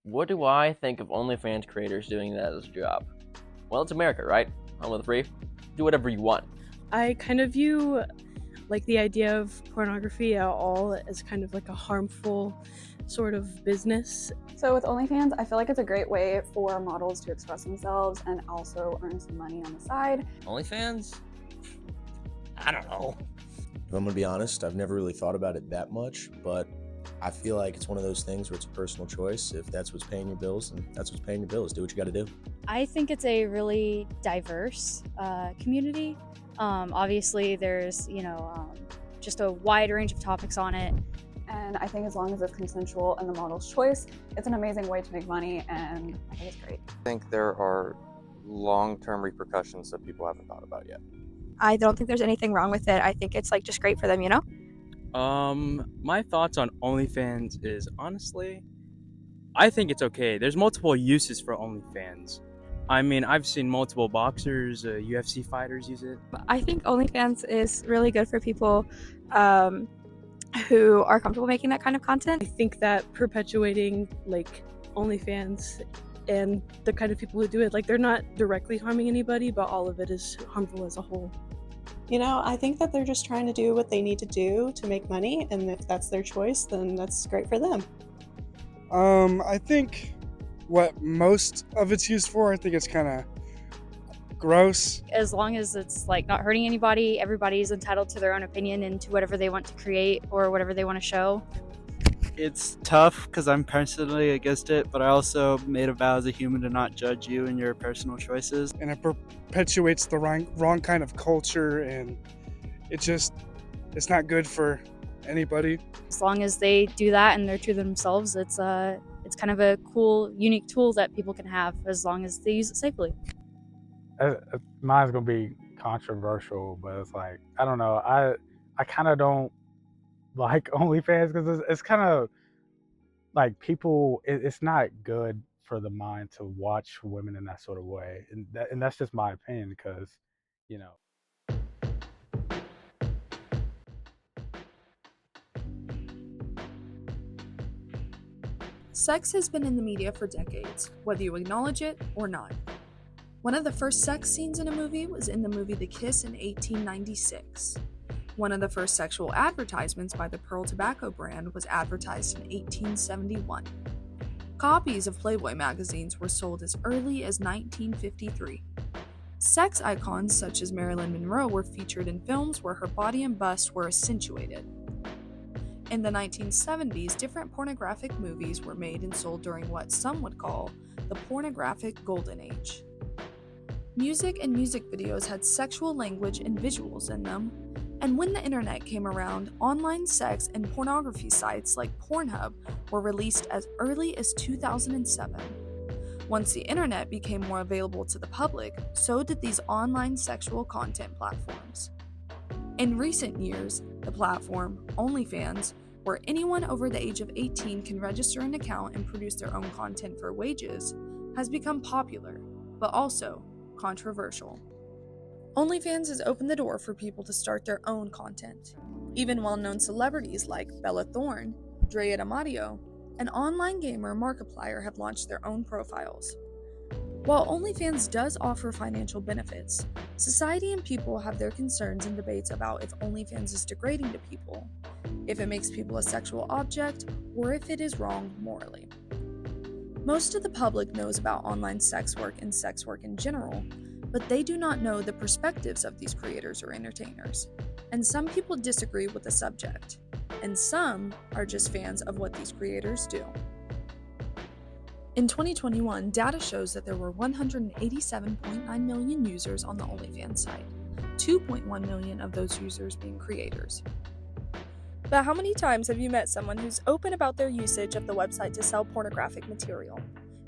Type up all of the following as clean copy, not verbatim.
What do I think of OnlyFans creators doing that as a job? Well, it's America, right? Home of the free. Do whatever you want. I kind of view like the idea of pornography at all as kind of like a harmful sort of business. So with OnlyFans, I feel like it's a great way for models to express themselves and also earn some money on the side. OnlyFans? I don't know. If I'm gonna be honest, I've never really thought about it that much, but I feel like it's one of those things where it's a personal choice. If that's what's paying your bills, then that's what's paying your bills. Do what you gotta do. I think it's a really diverse community. Obviously, there's, just a wide range of topics on it. And I think as long as it's consensual and the model's choice, it's an amazing way to make money, and I think it's great. I think there are long-term repercussions that people haven't thought about yet. I don't think there's anything wrong with it. I think it's just great for them, My thoughts on OnlyFans is honestly, I think it's okay. There's multiple uses for OnlyFans. I mean, I've seen multiple boxers, UFC fighters use it. I think OnlyFans is really good for people who are comfortable making that kind of content. I think that perpetuating like OnlyFans and the kind of people who do it, like they're not directly harming anybody, but all of it is harmful as a whole. I think that they're just trying to do what they need to do to make money, and if that's their choice, then that's great for them. I think what most of it's used for, I think it's kind of gross. As long as it's not hurting anybody, everybody's entitled to their own opinion and to whatever they want to create or whatever they want to show. It's tough because I'm personally against it, but I also made a vow as a human to not judge you and your personal choices. And it perpetuates the wrong kind of culture, and it's not good for anybody. As long as they do that and they're true to themselves, it's kind of a cool, unique tool that people can have as long as they use it safely. Mine's gonna be controversial, but it's I don't know. I kind of don't like OnlyFans because it's kind of people. It's not good for the mind to watch women in that sort of way, and that's just my opinion because, Sex has been in the media for decades, whether you acknowledge it or not. One of the first sex scenes in a movie was in the movie The Kiss in 1896. One of the first sexual advertisements by the Pearl Tobacco brand was advertised in 1871. Copies of Playboy magazines were sold as early as 1953. Sex icons such as Marilyn Monroe were featured in films where her body and bust were accentuated. In the 1970s, different pornographic movies were made and sold during what some would call the pornographic golden age. Music and music videos had sexual language and visuals in them, and when the internet came around, online sex and pornography sites like Pornhub were released as early as 2007. Once the internet became more available to the public, so did these online sexual content platforms. In recent years, the platform, OnlyFans, where anyone over the age of 18 can register an account and produce their own content for wages, has become popular, but also controversial. OnlyFans has opened the door for people to start their own content. Even well-known celebrities like Bella Thorne, Drea D'Amadio, and online gamer Markiplier have launched their own profiles. While OnlyFans does offer financial benefits, society and people have their concerns and debates about if OnlyFans is degrading to people, if it makes people a sexual object, or if it is wrong morally. Most of the public knows about online sex work and sex work in general, but they do not know the perspectives of these creators or entertainers, and some people disagree with the subject, and some are just fans of what these creators do. In 2021, data shows that there were 187.9 million users on the OnlyFans site, 2.1 million of those users being creators. But how many times have you met someone who's open about their usage of the website to sell pornographic material?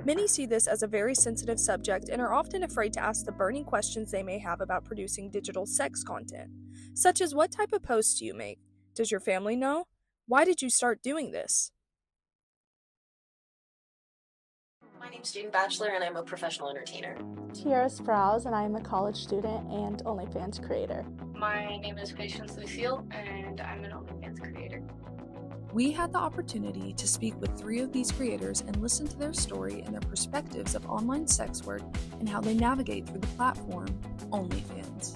Many see this as a very sensitive subject and are often afraid to ask the burning questions they may have about producing digital sex content, such as what type of posts do you make? Does your family know? Why did you start doing this? My name's Jane Batchelor and I'm a professional entertainer. Tiara Sprouse and I'm a college student and OnlyFans creator. My name is Patience Lucille and I'm an OnlyFans creator. We had the opportunity to speak with 3 of these creators and listen to their story and their perspectives of online sex work and how they navigate through the platform OnlyFans.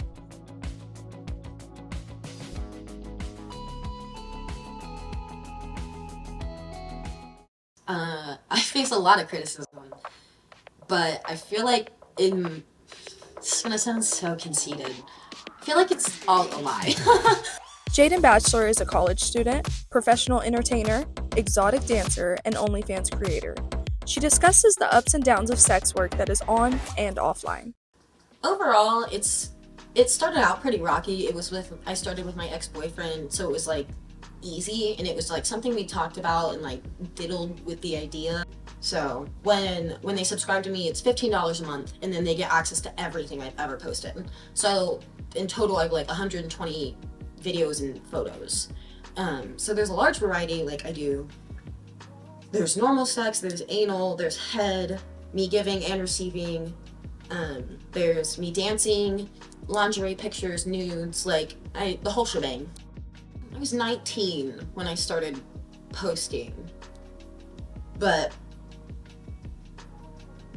I face a lot of criticism, but I feel like it's gonna sound so conceited. I feel like it's all a lie. Jaden Batchelor is a college student, professional entertainer, exotic dancer, and OnlyFans creator. She discusses the ups and downs of sex work that is on and offline. Overall, it started out pretty rocky. I started with my ex-boyfriend, so it was like easy, and it was like something we talked about and like diddled with the idea. So when they subscribe to me, it's $15 a month, and then they get access to everything I've ever posted. So in total, I have like 120 videos and photos. So there's a large variety. Like there's normal sex, there's anal, there's head, me giving and receiving, there's me dancing, lingerie pictures, nudes, like the whole shebang. I was 19 when I started posting, but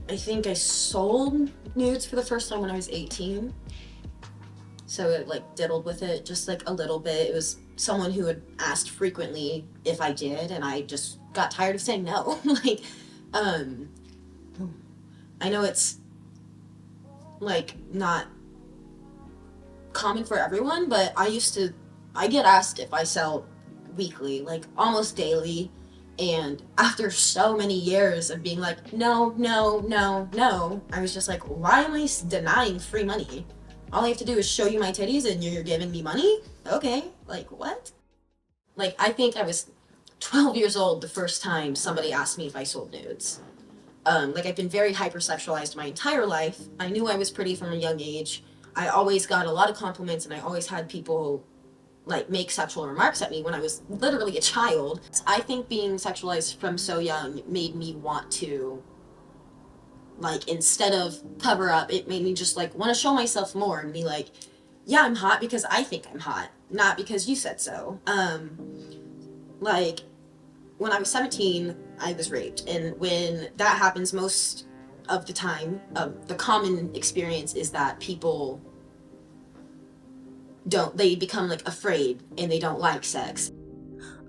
I think I sold nudes for the first time when I was 18. So it like diddled with it just like a little bit. It was someone who had asked frequently if I did, and I just got tired of saying no. Like, I know it's like not common for everyone, but I get asked if I sell weekly, like almost daily. And after so many years of being like, no, I was just like, why am I denying free money? All I have to do is show you my titties and you're giving me money? Okay, like what? Like, I think I was 12 years old the first time somebody asked me if I sold nudes. Like, I've been very hypersexualized my entire life. I knew I was pretty from a young age. I always got a lot of compliments, and I always had people like make sexual remarks at me when I was literally a child. I think being sexualized from so young made me want to, like, instead of cover up, it made me just like want to show myself more and be like, yeah, I'm hot because I think I'm hot, not because you said so. Like, when I was 17, I was raped, and when that happens, most of the time, the common experience is that people they become like afraid and they don't like sex.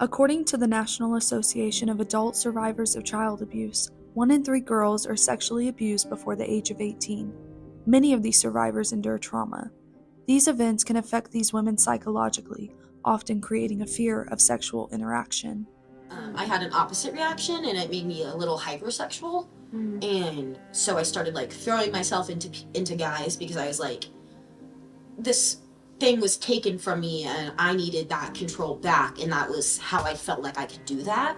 According to the National Association of Adult Survivors of Child Abuse, 1 in 3 girls are sexually abused before the age of 18. Many of these survivors endure trauma. These events can affect these women psychologically, often creating a fear of sexual interaction. I had an opposite reaction, and it made me a little hypersexual. And so I started like throwing myself into guys because I was like, this thing was taken from me and I needed that control back, and that was how I felt like I could do that.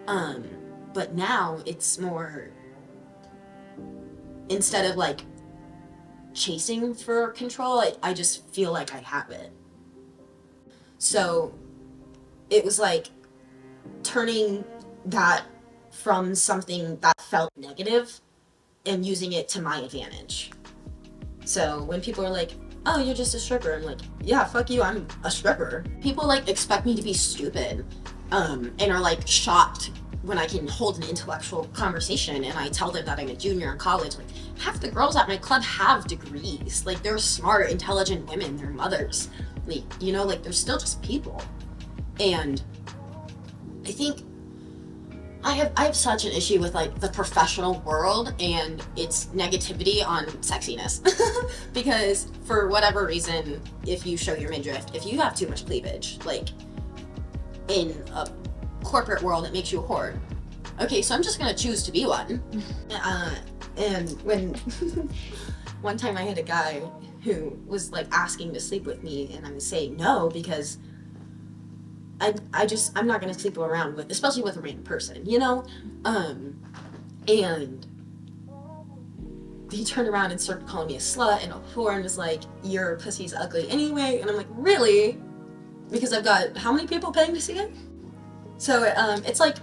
But now it's more, instead of like chasing for control, I just feel like I have it. So it was like turning that from something that felt negative and using it to my advantage. So when people are like, oh, you're just a stripper, I'm like, yeah, fuck you, I'm a stripper. People like expect me to be stupid, and are like shocked when I can hold an intellectual conversation and I tell them that I'm a junior in college. Like, half the girls at my club have degrees. Like, they're smart, intelligent women, they're mothers. Like, you know, like, they're still just people. And I think I have such an issue with like the professional world and its negativity on sexiness. Because for whatever reason, if you show your midriff, if you have too much cleavage, like in a corporate world, it makes you a whore. Okay, so I'm just gonna choose to be one. And when one time I had a guy who was like asking to sleep with me, and I was saying no because I'm not gonna sleep around with, especially with a random person, you know? And he turned around and started calling me a slut and a whore and was like, your pussy's ugly anyway. And I'm like, really? Because I've got how many people paying to see it? So it's like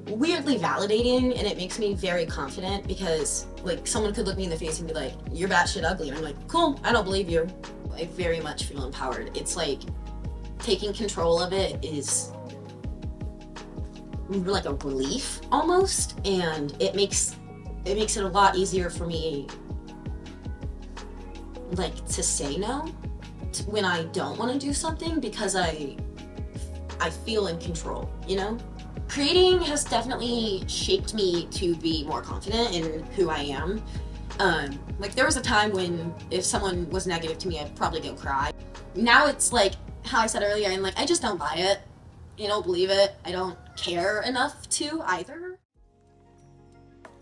weirdly validating, and it makes me very confident because like someone could look me in the face and be like, you're batshit ugly. And I'm like, cool, I don't believe you. I very much feel empowered. It's like taking control of it is like a relief almost, and it makes it a lot easier for me like to say no when I don't want to do something, because I feel in control, you know? Creating has definitely shaped me to be more confident in who I am. Like there was a time when if someone was negative to me, I'd probably go cry. Now it's like how I said earlier, I'm like, I just don't buy it. I don't believe it. I don't care enough to either.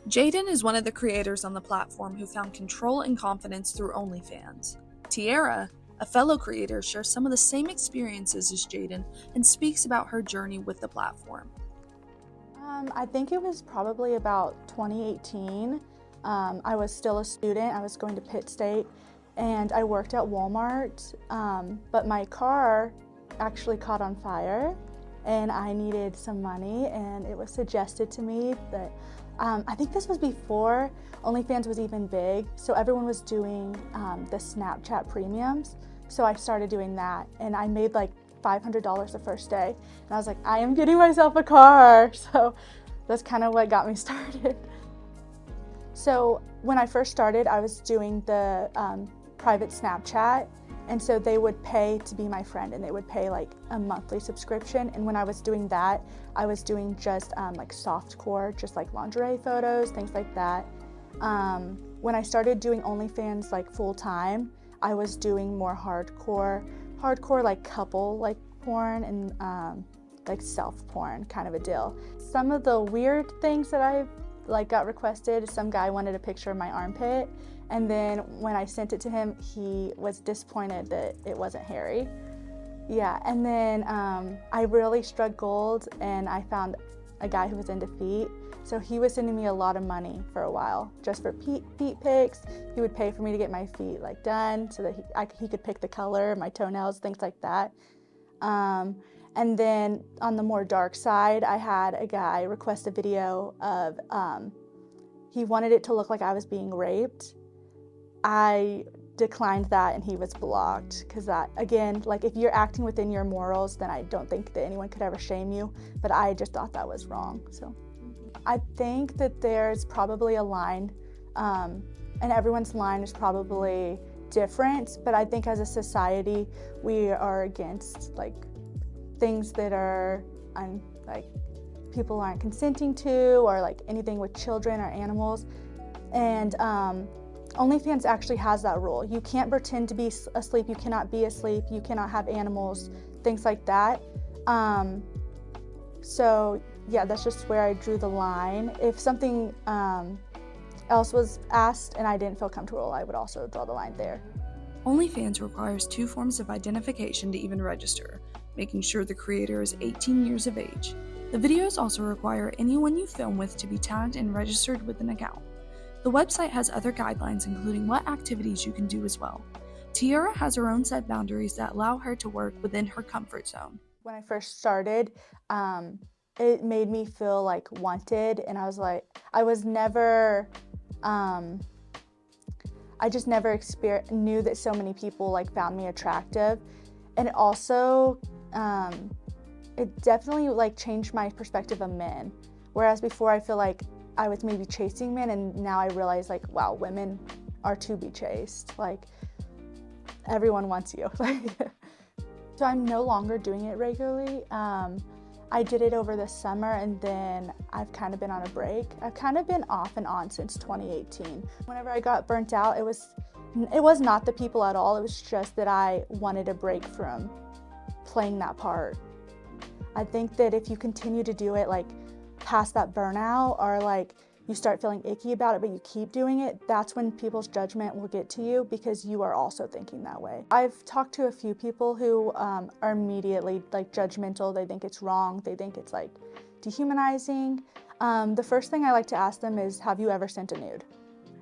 Jaden is one of the creators on the platform who found control and confidence through OnlyFans. Tiara, a fellow creator, shares some of the same experiences as Jaden and speaks about her journey with the platform. I think it was probably about 2018. I was still a student. I was going to Pitt State, and I worked at Walmart, but my car actually caught on fire, and I needed some money, and it was suggested to me that I think this was before OnlyFans was even big, so everyone was doing the Snapchat premiums, so I started doing that, and I made like $500 the first day, and I was like, I am getting myself a car, so that's kind of what got me started. So when I first started, I was doing the private Snapchat, and so they would pay to be my friend, and they would pay like a monthly subscription. And when I was doing that, I was doing just like softcore, just like lingerie photos, things like that. When I started doing OnlyFans like full time, I was doing more hardcore like couple like porn and like self porn kind of a deal. Some of the weird things that I like got requested, some guy wanted a picture of my armpit, and then when I sent it to him, he was disappointed that it wasn't hairy. Yeah, and then I really struck gold, and I found a guy who was into feet. So he was sending me a lot of money for a while, just for feet pics. He would pay for me to get my feet like done so that he could pick the color, my toenails, things like that. And then on the more dark side, I had a guy request a video of, he wanted it to look like I was being raped. I declined that, and he was blocked, because that, again, like if you're acting within your morals, then I don't think that anyone could ever shame you, but I just thought that was wrong. So I think that there's probably a line, and everyone's line is probably different, but I think as a society, we are against like things that are like people aren't consenting to, or like anything with children or animals. And OnlyFans actually has that rule. You can't pretend to be asleep, you cannot be asleep, you cannot have animals, things like that. So yeah, that's just where I drew the line. If something else was asked and I didn't feel comfortable, I would also draw the line there. OnlyFans requires 2 forms of identification to even register, making sure the creator is 18 years of age. The videos also require anyone you film with to be tagged and registered with an account. The website has other guidelines, including what activities you can do as well. Tiara has her own set boundaries that allow her to work within her comfort zone. When I first started, it made me feel like wanted, and I was like, I was never, I just never knew that so many people like found me attractive. And it also, it definitely like changed my perspective of men. Whereas before I feel like I was maybe chasing men, and now I realize like, wow, women are to be chased. Like everyone wants you. So I'm no longer doing it regularly. I did it over the summer, and then I've kind of been on a break. I've kind of been off and on since 2018. Whenever I got burnt out, it was not the people at all. It was just that I wanted a break from playing that part. I think that if you continue to do it like past that burnout, or like you start feeling icky about it but you keep doing it, that's when people's judgment will get to you, because you are also thinking that way. I've talked to a few people who are immediately like judgmental. They think it's wrong. They think it's like dehumanizing. The first thing I like to ask them is, have you ever sent a nude?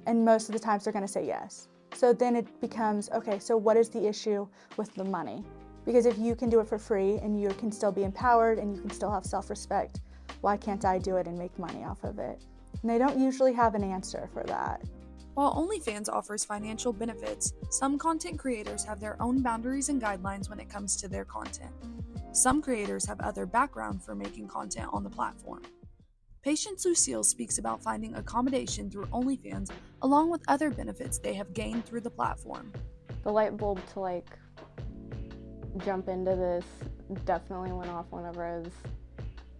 And most of the times they're going to say yes. So then it becomes, okay, so what is the issue with the money? Because if you can do it for free and you can still be empowered and you can still have self-respect, why can't I do it and make money off of it? And they don't usually have an answer for that. While OnlyFans offers financial benefits, some content creators have their own boundaries and guidelines when it comes to their content. Some creators have other background for making content on the platform. Patience Lucille speaks about finding accommodation through OnlyFans along with other benefits they have gained through the platform. The light bulb to jump into this definitely went off whenever I was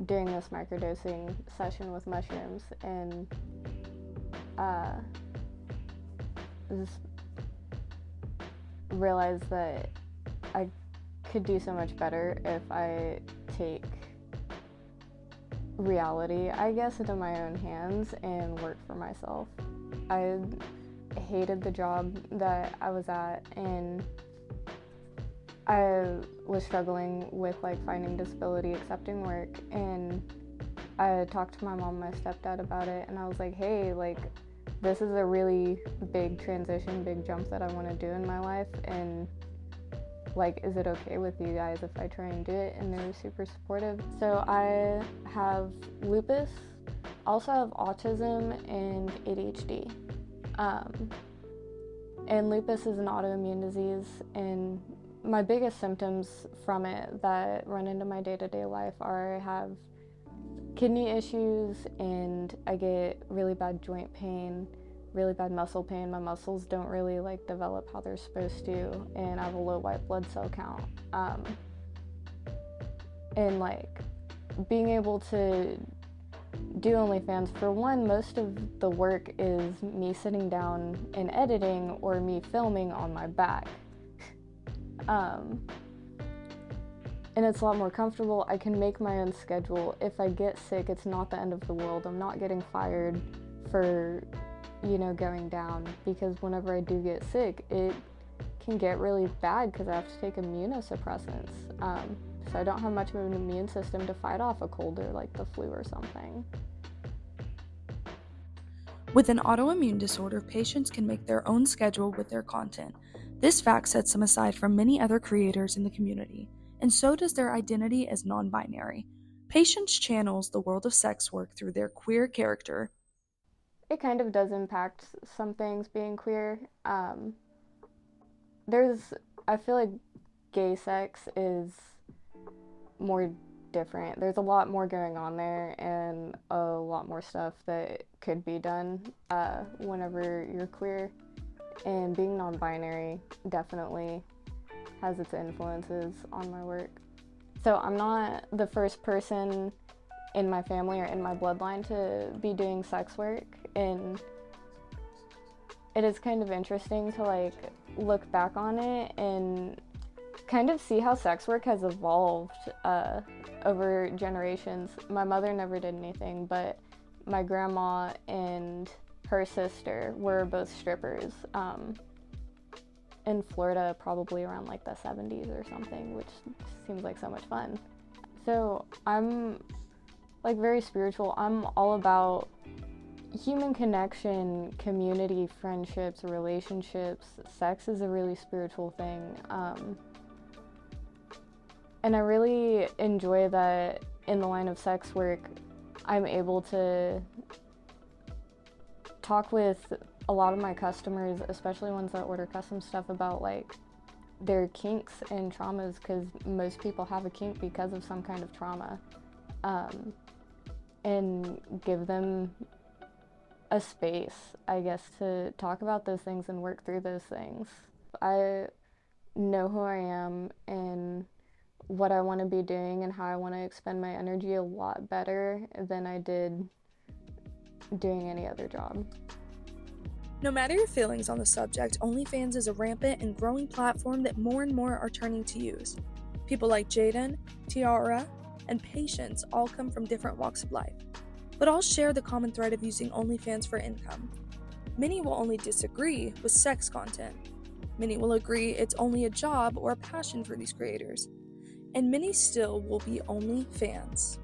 doing this microdosing session with mushrooms, and just realized that I could do so much better if I take reality, I guess, into my own hands and work for myself. I hated the job that I was at, and I was struggling with finding disability accepting work, and I talked to my mom and my stepdad about it, and I was like, hey, this is a really big transition, big jump that I want to do in my life, and is it okay with you guys if I try and do it? And they were super supportive. So I have lupus, also have autism and ADHD. And lupus is an autoimmune disease, and my biggest symptoms from it that run into my day-to-day life are I have kidney issues, and I get really bad joint pain, really bad muscle pain. My muscles don't really develop how they're supposed to, and I have a low white blood cell count. And being able to do OnlyFans, for one, most of the work is me sitting down and editing or me filming on my back. And it's a lot more comfortable. I can make my own schedule. If I get sick, it's not the end of the world. I'm not getting fired for going down, because whenever I do get sick, it can get really bad because I have to take immunosuppressants. So I don't have much of an immune system to fight off a cold or the flu or something. With an autoimmune disorder, patients can make their own schedule with their content. This fact sets them aside from many other creators in the community, and so does their identity as non-binary. Patience channels the world of sex work through their queer character. It kind of does impact some things being queer. I feel like gay sex is more different. There's a lot more going on there, and a lot more stuff that could be done whenever you're queer. And being non-binary definitely has its influences on my work. So I'm not the first person in my family or in my bloodline to be doing sex work, and it is kind of interesting to look back on it and kind of see how sex work has evolved over generations. My mother never did anything, but my grandma and her sister were both strippers in Florida, probably around the 70s or something, which seems like so much fun. So I'm very spiritual. I'm all about human connection, community, friendships, relationships. Sex is a really spiritual thing. And I really enjoy that in the line of sex work, I'm able to talk with a lot of my customers, especially ones that order custom stuff, about their kinks and traumas, because most people have a kink because of some kind of trauma. And give them a space, I guess, to talk about those things and work through those things. I know who I am and what I want to be doing and how I want to expend my energy a lot better than I did doing any other job. No matter your feelings on the subject, OnlyFans is a rampant and growing platform that more and more are turning to use. People like Jaden, Tiara, and Patience all come from different walks of life, but all share the common thread of using OnlyFans for income. Many will only disagree with sex content. Many will agree it's only a job or a passion for these creators. And many still will be OnlyFans.